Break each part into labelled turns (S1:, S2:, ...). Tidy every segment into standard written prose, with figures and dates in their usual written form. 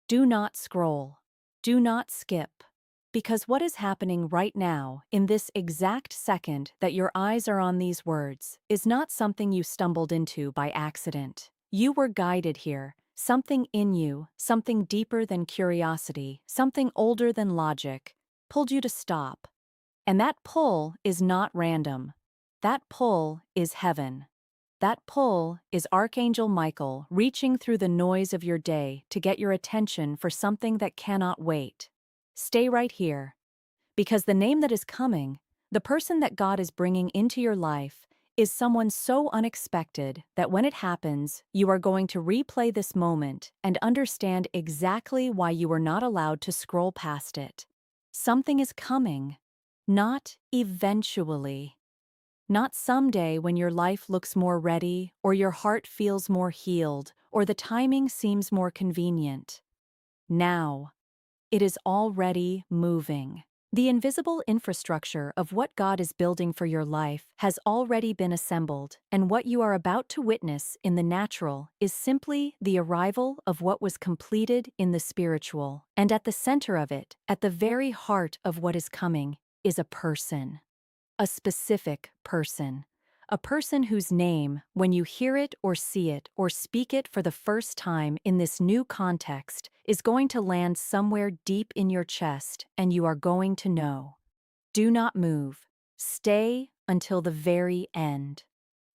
S1: Do not scroll. Do not skip. Because what is happening right now, in this exact second that your eyes are on these words, is not something you stumbled into by accident. You were guided here. Something in you, something deeper than curiosity, something older than logic, pulled you to stop. And that pull is not random. That pull is heaven. That pull is Archangel Michael reaching through the noise of your day to get your attention for something that cannot wait. Stay right here, because the name that is coming, the person that God is bringing into your life, is someone so unexpected that when it happens, you are going to replay this moment and understand exactly why you were not allowed to scroll past it. Something is coming, not eventually. Not someday when your life looks more ready, or your heart feels more healed, or the timing seems more convenient. Now. It is already moving. The invisible infrastructure of what God is building for your life has already been assembled, and what you are about to witness in the natural is simply the arrival of what was completed in the spiritual. And at the center of it, at the very heart of what is coming, is a person. A specific person. A person whose name, when you hear it or see it or speak it for the first time in this new context, is going to land somewhere deep in your chest, and you are going to know. Do not move. Stay until the very end.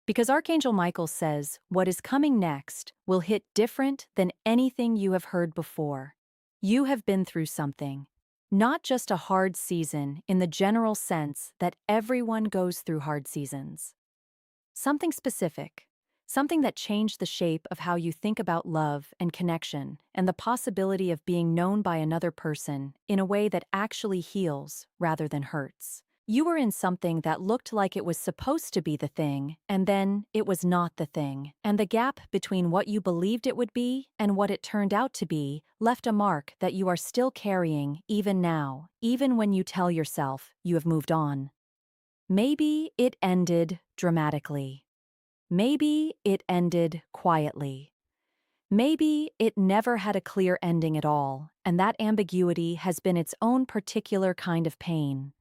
S1: Because Archangel Michael says what is coming next will hit different than anything you have heard before. You have been through something. Not just a hard season in the general sense that everyone goes through hard seasons. Something specific. Something that changed the shape of how you think about love and connection and the possibility of being known by another person in a way that actually heals rather than hurts. You were in something that looked like it was supposed to be the thing, and then it was not the thing, and the gap between what you believed it would be and what it turned out to be left a mark that you are still carrying even now, even when you tell yourself you have moved on. Maybe it ended dramatically. Maybe it ended quietly. Maybe it never had a clear ending at all, and that ambiguity has been its own particular kind of pain.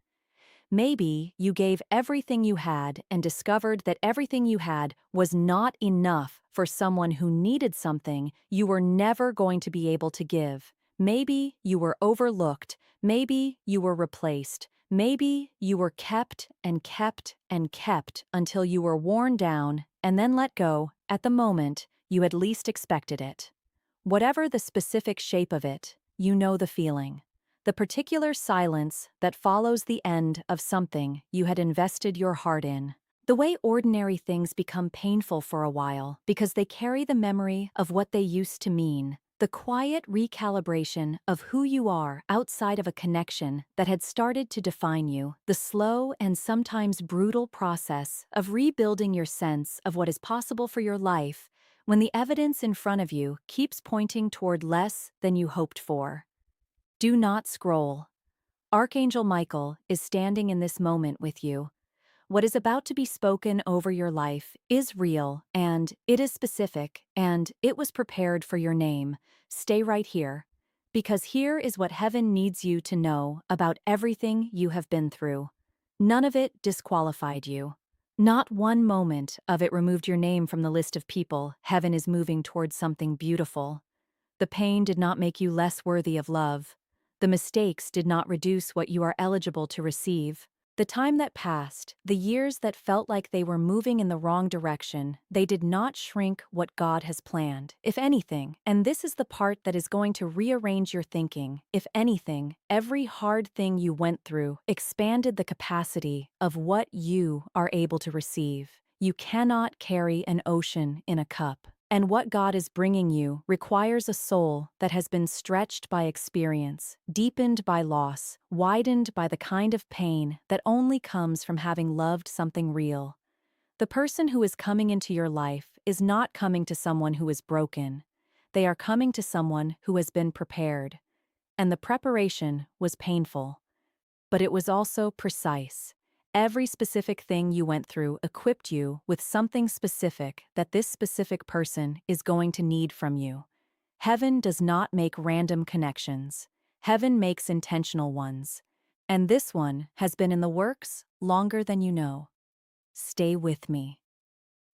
S1: Maybe you gave everything you had and discovered that everything you had was not enough for someone who needed something you were never going to be able to give. Maybe you were overlooked. Maybe you were replaced. Maybe you were kept and kept and kept until you were worn down and then let go at the moment you had least expected it. Whatever the specific shape of it, you know the feeling. The particular silence that follows the end of something you had invested your heart in. The way ordinary things become painful for a while because they carry the memory of what they used to mean. The quiet recalibration of who you are outside of a connection that had started to define you. The slow and sometimes brutal process of rebuilding your sense of what is possible for your life when the evidence in front of you keeps pointing toward less than you hoped for. Do not scroll. Archangel Michael is standing in this moment with you. What is about to be spoken over your life is real, and it is specific, and it was prepared for your name. Stay right here, because here is what heaven needs you to know about everything you have been through. None of it disqualified you. Not one moment of it removed your name from the list of people heaven is moving towards something beautiful. The pain did not make you less worthy of love. The mistakes did not reduce what you are eligible to receive. The time that passed, the years that felt like they were moving in the wrong direction, they did not shrink what God has planned. If anything, and this is the part that is going to rearrange your thinking, if anything, every hard thing you went through expanded the capacity of what you are able to receive. You cannot carry an ocean in a cup. And what God is bringing you requires a soul that has been stretched by experience, deepened by loss, widened by the kind of pain that only comes from having loved something real. The person who is coming into your life is not coming to someone who is broken. They are coming to someone who has been prepared. And the preparation was painful. But it was also precise. Every specific thing you went through equipped you with something specific that this specific person is going to need from you. Heaven does not make random connections. Heaven makes intentional ones. And this one has been in the works longer than you know. Stay with me.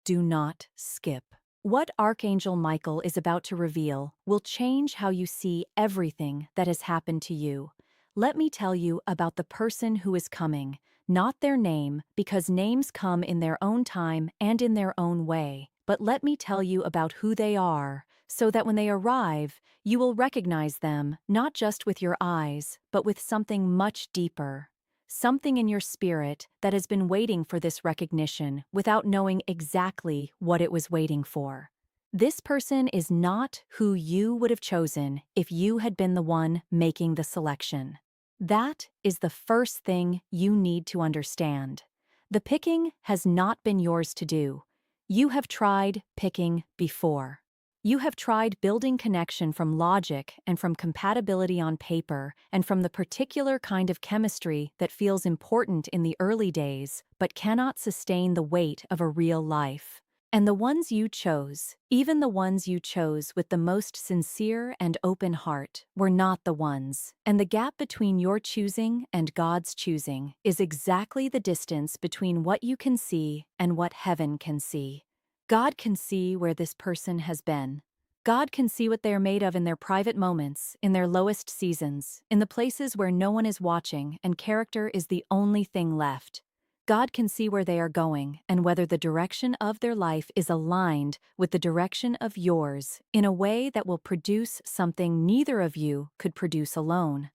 S1: Do not skip. What Archangel Michael is about to reveal will change how you see everything that has happened to you. Let me tell you about the person who is coming, not their name, because names come in their own time and in their own way. But let me tell you about who they are, so that when they arrive, you will recognize them not just with your eyes, but with something much deeper. Something in your spirit that has been waiting for this recognition without knowing exactly what it was waiting for. This person is not who you would have chosen if you had been the one making the selection. That is the first thing you need to understand. The picking has not been yours to do. You have tried picking before. You have tried building connection from logic and from compatibility on paper and from the particular kind of chemistry that feels important in the early days but cannot sustain the weight of a real life. And the ones you chose, even the ones you chose with the most sincere and open heart, were not the ones. And the gap between your choosing and God's choosing is exactly the distance between what you can see and what heaven can see. God can see where this person has been. God can see what they are made of in their private moments, in their lowest seasons, in the places where no one is watching and character is the only thing left. God can see where they are going and whether the direction of their life is aligned with the direction of yours in a way that will produce something neither of you could produce alone.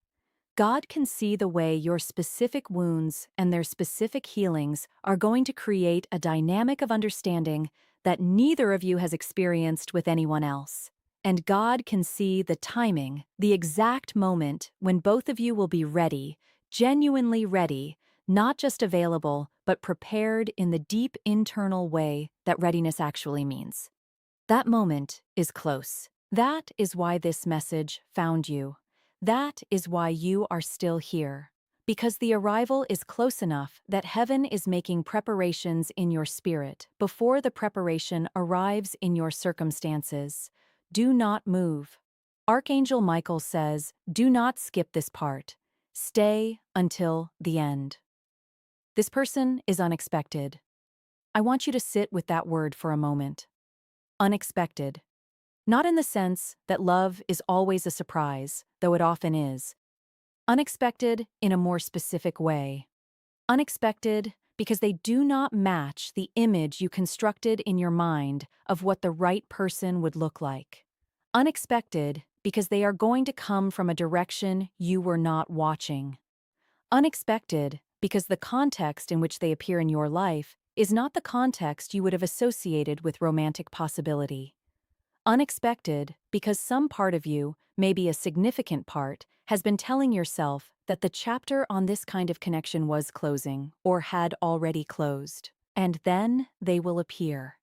S1: God can see the way your specific wounds and their specific healings are going to create a dynamic of understanding that neither of you has experienced with anyone else. And God can see the timing, the exact moment when both of you will be ready, genuinely ready, not just available, but prepared in the deep internal way that readiness actually means. That moment is close. That is why this message found you. That is why you are still here. Because the arrival is close enough that heaven is making preparations in your spirit before the preparation arrives in your circumstances. Do not move. Archangel Michael says, do not skip this part. Stay until the end. This person is unexpected. I want you to sit with that word for a moment. Unexpected. Not in the sense that love is always a surprise, though it often is. Unexpected in a more specific way. Unexpected because they do not match the image you constructed in your mind of what the right person would look like. Unexpected because they are going to come from a direction you were not watching. Unexpected because the context in which they appear in your life is not the context you would have associated with romantic possibility. Unexpected because some part of you, maybe a significant part, has been telling yourself that the chapter on this kind of connection was closing or had already closed. And then they will appear.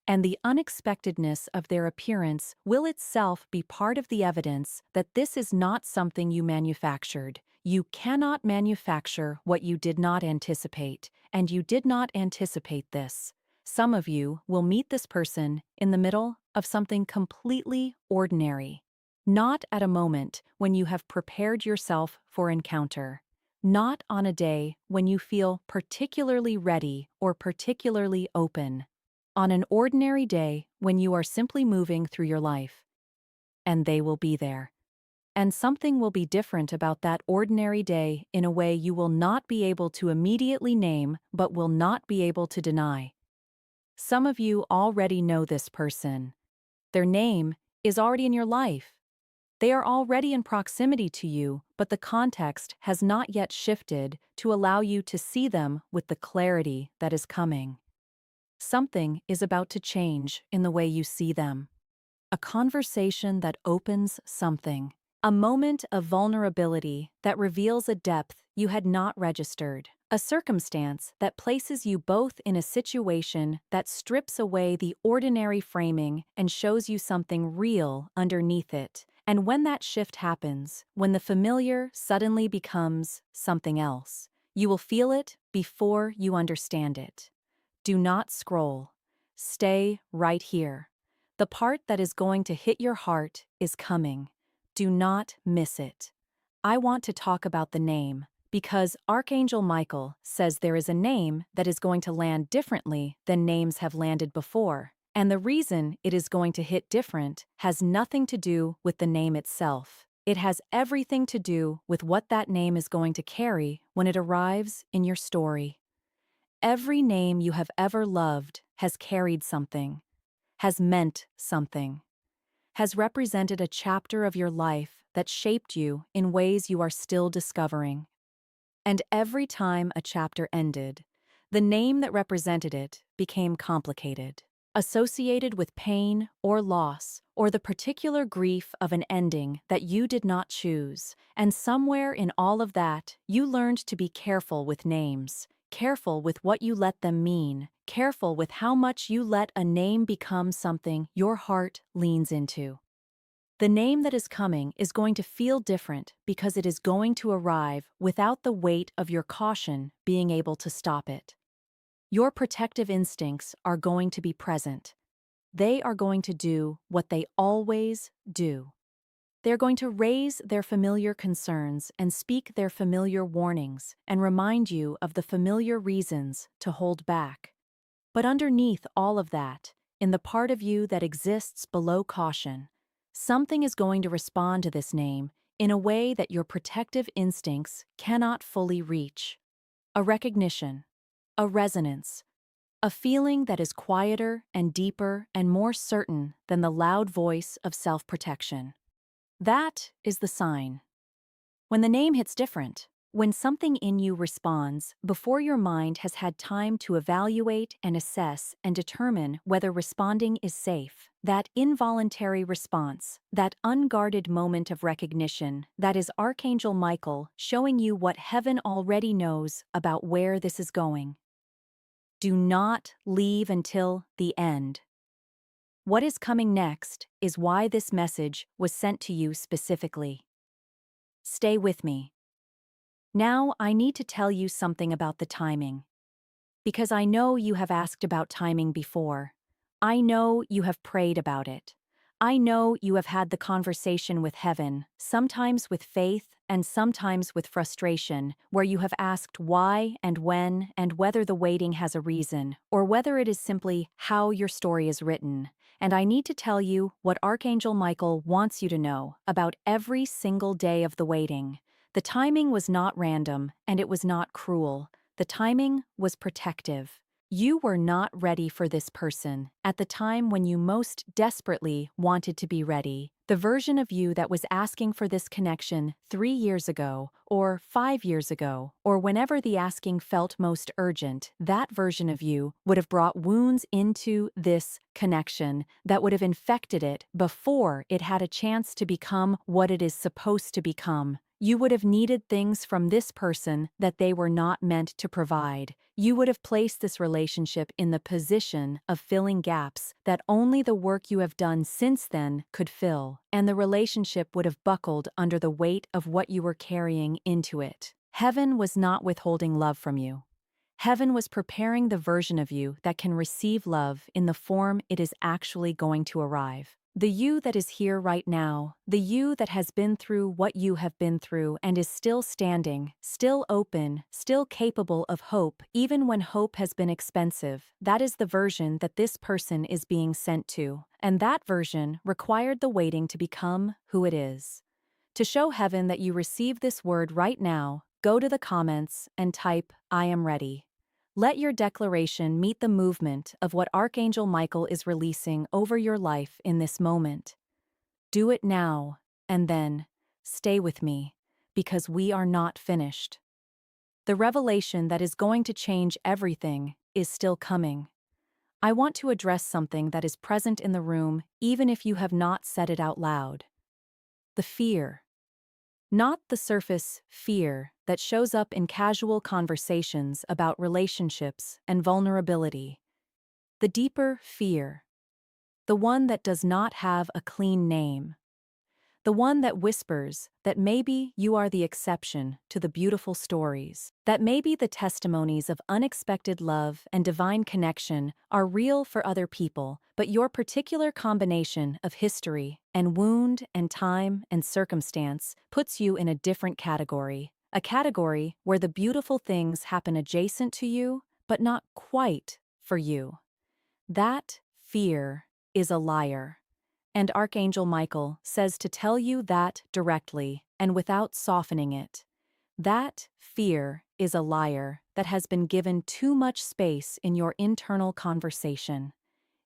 S1: And the unexpectedness of their appearance will itself be part of the evidence that this is not something you manufactured. You cannot manufacture what you did not anticipate, and you did not anticipate this. Some of you will meet this person in the middle of something completely ordinary, not at a moment when you have prepared yourself for encounter, not on a day when you feel particularly ready or particularly open, on an ordinary day when you are simply moving through your life. And they will be there. And something will be different about that ordinary day in a way you will not be able to immediately name but will not be able to deny. Some of you already know this person. Their name is already in your life. They are already in proximity to you, but the context has not yet shifted to allow you to see them with the clarity that is coming. Something is about to change in the way you see them. A conversation that opens something. A moment of vulnerability that reveals a depth you had not registered. A circumstance that places you both in a situation that strips away the ordinary framing and shows you something real underneath it. And when that shift happens, when the familiar suddenly becomes something else, you will feel it before you understand it. Do not scroll. Stay right here. The part that is going to hit your heart is coming. Do not miss it. I want to talk about the name, because Archangel Michael says there is a name that is going to land differently than names have landed before, and the reason it is going to hit different has nothing to do with the name itself. It has everything to do with what that name is going to carry when it arrives in your story. Every name you have ever loved has carried something, has meant something, has represented a chapter of your life that shaped you in ways you are still discovering. And every time a chapter ended, the name that represented it became complicated, associated with pain or loss or the particular grief of an ending that you did not choose. And somewhere in all of that, you learned to be careful with names, careful with what you let them mean, careful with how much you let a name become something your heart leans into. The name that is coming is going to feel different because it is going to arrive without the weight of your caution being able to stop it. Your protective instincts are going to be present. They are going to do what they always do. They're going to raise their familiar concerns and speak their familiar warnings and remind you of the familiar reasons to hold back. But underneath all of that, in the part of you that exists below caution, something is going to respond to this name in a way that your protective instincts cannot fully reach. A recognition, a resonance, a feeling that is quieter and deeper and more certain than the loud voice of self-protection. That is the sign. When the name hits different, when something in you responds before your mind has had time to evaluate and assess and determine whether responding is safe, that involuntary response, that unguarded moment of recognition, that is Archangel Michael showing you what heaven already knows about where this is going. Do not leave until the end. What is coming next is why this message was sent to you specifically. Stay with me. Now I need to tell you something about the timing. Because I know you have asked about timing before. I know you have prayed about it. I know you have had the conversation with heaven, sometimes with faith and sometimes with frustration, where you have asked why and when and whether the waiting has a reason, or whether it is simply how your story is written. And I need to tell you what Archangel Michael wants you to know about every single day of the waiting. The timing was not random, and it was not cruel. The timing was protective. You were not ready for this person at the time when you most desperately wanted to be ready. The version of you that was asking for this connection 3 years ago, or 5 years ago, or whenever the asking felt most urgent, that version of you would have brought wounds into this connection that would have infected it before it had a chance to become what it is supposed to become. You would have needed things from this person that they were not meant to provide. You would have placed this relationship in the position of filling gaps that only the work you have done since then could fill, and the relationship would have buckled under the weight of what you were carrying into it. Heaven was not withholding love from you. Heaven was preparing the version of you that can receive love in the form it is actually going to arrive. The you that is here right now, the you that has been through what you have been through and is still standing, still open, still capable of hope even when hope has been expensive, that is the version that this person is being sent to, and that version required the waiting to become who it is. To show heaven that you receive this word right now, go to the comments and type, "I am ready." Let your declaration meet the movement of what Archangel Michael is releasing over your life in this moment. Do it now, and then, stay with me, because we are not finished. The revelation that is going to change everything is still coming. I want to address something that is present in the room even if you have not said it out loud. The fear. Not the surface fear that shows up in casual conversations about relationships and vulnerability. The deeper fear. The one that does not have a clean name. The one that whispers that maybe you are the exception to the beautiful stories, that maybe the testimonies of unexpected love and divine connection are real for other people, but your particular combination of history and wound and time and circumstance puts you in a different category, a category where the beautiful things happen adjacent to you, but not quite for you. That fear is a liar. And Archangel Michael says to tell you that directly and without softening it. That fear is a liar that has been given too much space in your internal conversation.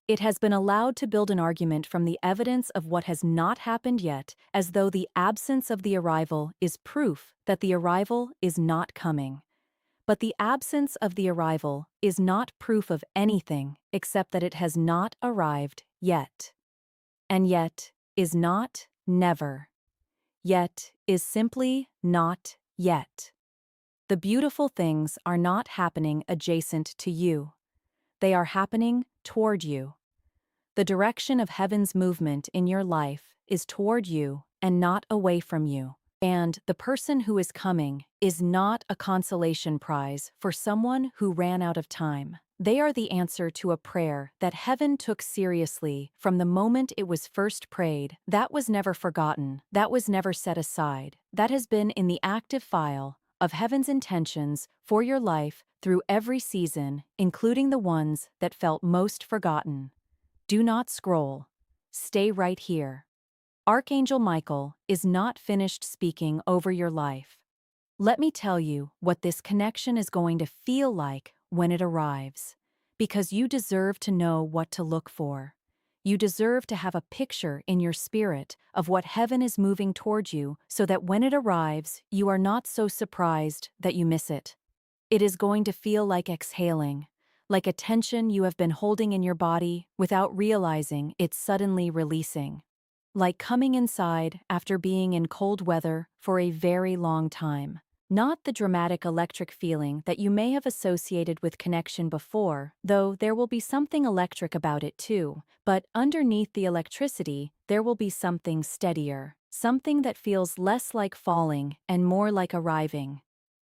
S1: It has been allowed to build an argument from the evidence of what has not happened yet, as though the absence of the arrival is proof that the arrival is not coming. But the absence of the arrival is not proof of anything except that it has not arrived yet. And yet is not never. Yet is simply not yet. The beautiful things are not happening adjacent to you. They are happening toward you. The direction of heaven's movement in your life is toward you and not away from you. And the person who is coming is not a consolation prize for someone who ran out of time. They are the answer to a prayer that heaven took seriously from the moment it was first prayed. That was never forgotten. That was never set aside. That has been in the active file of heaven's intentions for your life through every season, including the ones that felt most forgotten. Do not scroll. Stay right here. Archangel Michael is not finished speaking over your life. Let me tell you what this connection is going to feel like when it arrives, because you deserve to know what to look for. You deserve to have a picture in your spirit of what heaven is moving toward you so that when it arrives, you are not so surprised that you miss it. It is going to feel like exhaling, like a tension you have been holding in your body without realizing it's suddenly releasing. Like coming inside after being in cold weather for a very long time. Not the dramatic electric feeling that you may have associated with connection before, though there will be something electric about it too, but underneath the electricity, there will be something steadier, something that feels less like falling and more like arriving.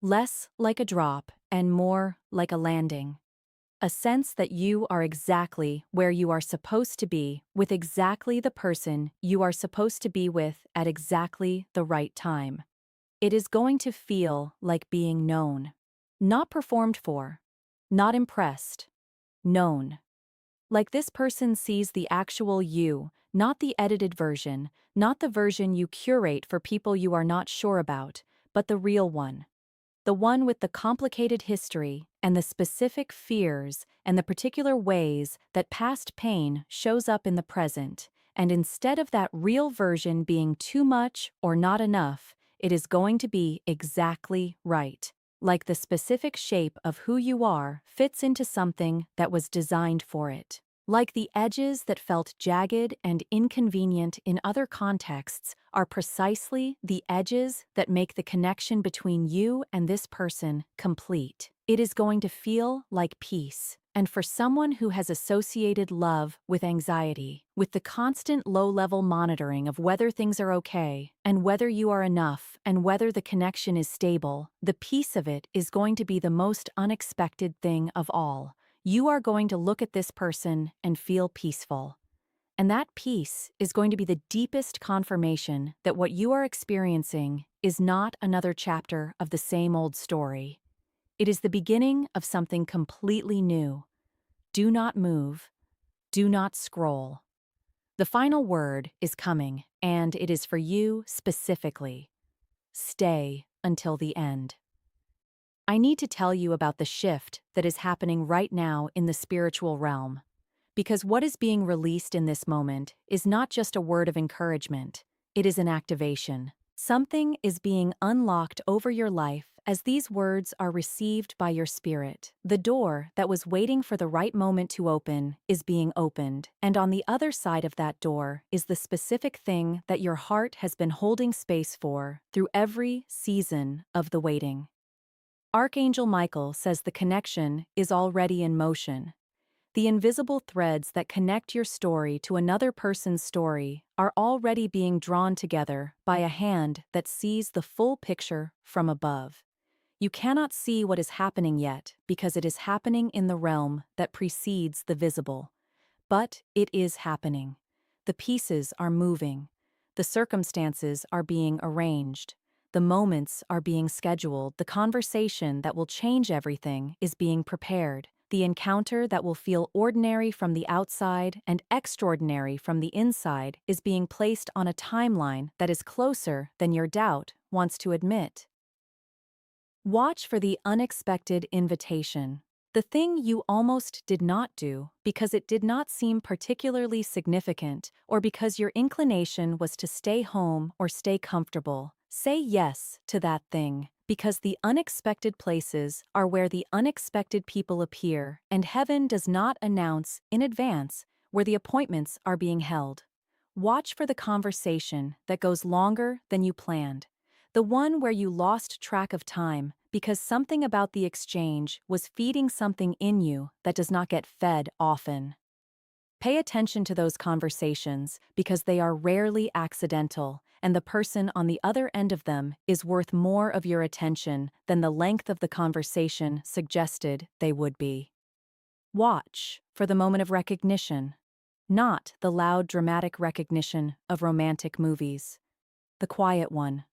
S1: Less like a drop and more like a landing. A sense that you are exactly where you are supposed to be with exactly the person you are supposed to be with at exactly the right time. It is going to feel like being known. Not performed for. Not impressed. Known. Like this person sees the actual you, not the edited version, not the version you curate for people you are not sure about, but the real one. The one with the complicated history and the specific fears and the particular ways that past pain shows up in the present, and instead of that real version being too much or not enough, it is going to be exactly right, like the specific shape of who you are fits into something that was designed for it. Like the edges that felt jagged and inconvenient in other contexts are precisely the edges that make the connection between you and this person complete. It is going to feel like peace. And for someone who has associated love with anxiety, with the constant low-level monitoring of whether things are okay, and whether you are enough, and whether the connection is stable, the peace of it is going to be the most unexpected thing of all. You are going to look at this person and feel peaceful. And that peace is going to be the deepest confirmation that what you are experiencing is not another chapter of the same old story. It is the beginning of something completely new. Do not move. Do not scroll. The final word is coming, and it is for you specifically. Stay until the end. I need to tell you about the shift that is happening right now in the spiritual realm. Because what is being released in this moment is not just a word of encouragement, it is an activation. Something is being unlocked over your life as these words are received by your spirit. The door that was waiting for the right moment to open is being opened, and on the other side of that door is the specific thing that your heart has been holding space for through every season of the waiting. Archangel Michael says the connection is already in motion. The invisible threads that connect your story to another person's story are already being drawn together by a hand that sees the full picture from above. You cannot see what is happening yet because it is happening in the realm that precedes the visible. But it is happening. The pieces are moving. The circumstances are being arranged. The moments are being scheduled. The conversation that will change everything is being prepared. The encounter that will feel ordinary from the outside and extraordinary from the inside is being placed on a timeline that is closer than your doubt wants to admit. Watch for the unexpected invitation. The thing you almost did not do because it did not seem particularly significant or because your inclination was to stay home or stay comfortable. Say yes to that thing because the unexpected places are where the unexpected people appear, and heaven does not announce in advance where the appointments are being held. Watch for the conversation that goes longer than you planned. The one where you lost track of time because something about the exchange was feeding something in you that does not get fed often. Pay attention to those conversations because they are rarely accidental, and the person on the other end of them is worth more of your attention than the length of the conversation suggested they would be. Watch for the moment of recognition, not the loud dramatic recognition of romantic movies. The quiet one.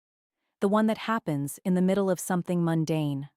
S1: The one that happens in the middle of something mundane.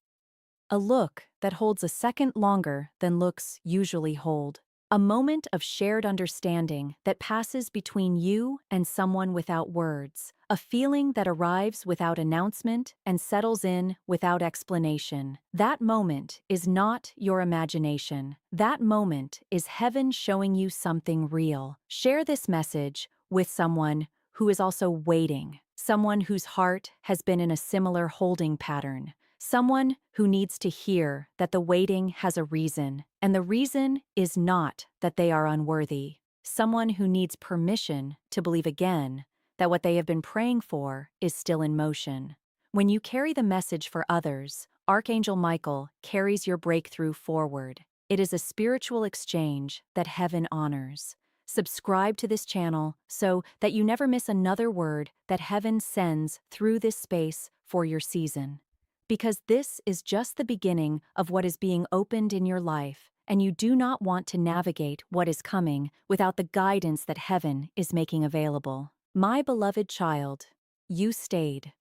S1: A look that holds a second longer than looks usually hold. A moment of shared understanding that passes between you and someone without words. A feeling that arrives without announcement and settles in without explanation. That moment is not your imagination. That moment is heaven showing you something real. Share this message with someone who is also waiting. Someone whose heart has been in a similar holding pattern. Someone who needs to hear that the waiting has a reason, and the reason is not that they are unworthy. Someone who needs permission to believe again that what they have been praying for is still in motion. When you carry the message for others, Archangel Michael carries your breakthrough forward. It is a spiritual exchange that heaven honors. Subscribe to this channel so that you never miss another word that heaven sends through this space for your season. Because this is just the beginning of what is being opened in your life, and you do not want to navigate what is coming without the guidance that heaven is making available. My beloved child, you stayed.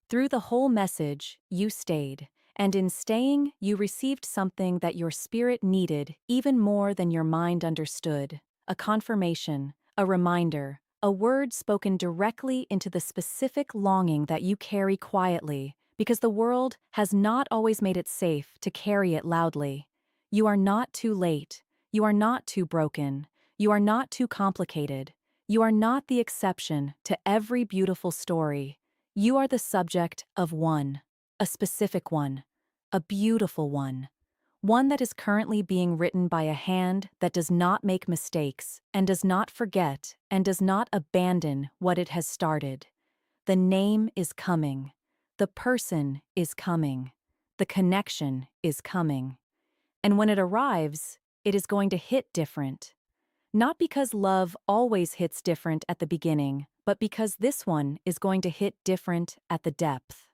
S1: Through the whole message, you stayed. And in staying, you received something that your spirit needed even more than your mind understood. A confirmation, a reminder, a word spoken directly into the specific longing that you carry quietly, because the world has not always made it safe to carry it loudly. You are not too late. You are not too broken. You are not too complicated. You are not the exception to every beautiful story. You are the subject of one, a specific one, a beautiful one. One that is currently being written by a hand that does not make mistakes and does not forget and does not abandon what it has started. The name is coming. The person is coming. The connection is coming. And when it arrives, it is going to hit different. Not because love always hits different at the beginning, but because this one is going to hit different at the depth.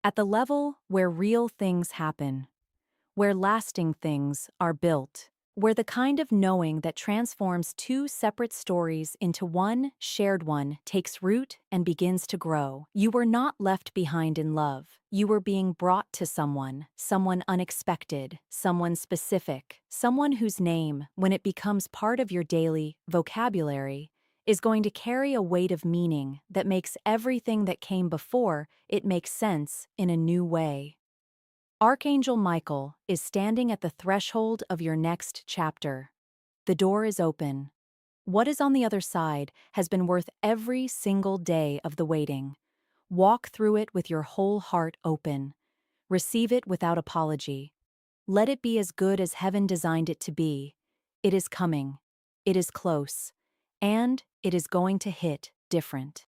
S1: At the level where real things happen. Where lasting things are built. Where the kind of knowing that transforms two separate stories into one shared one takes root and begins to grow. You were not left behind in love. You were being brought to someone unexpected, someone specific, someone whose name, when it becomes part of your daily vocabulary, is going to carry a weight of meaning that makes everything that came before it make sense in a new way. Archangel Michael is standing at the threshold of your next chapter. The door is open. What is on the other side has been worth every single day of the waiting. Walk through it with your whole heart open. Receive it without apology. Let it be as good as heaven designed it to be. It is coming. It is close. And it is going to hit different.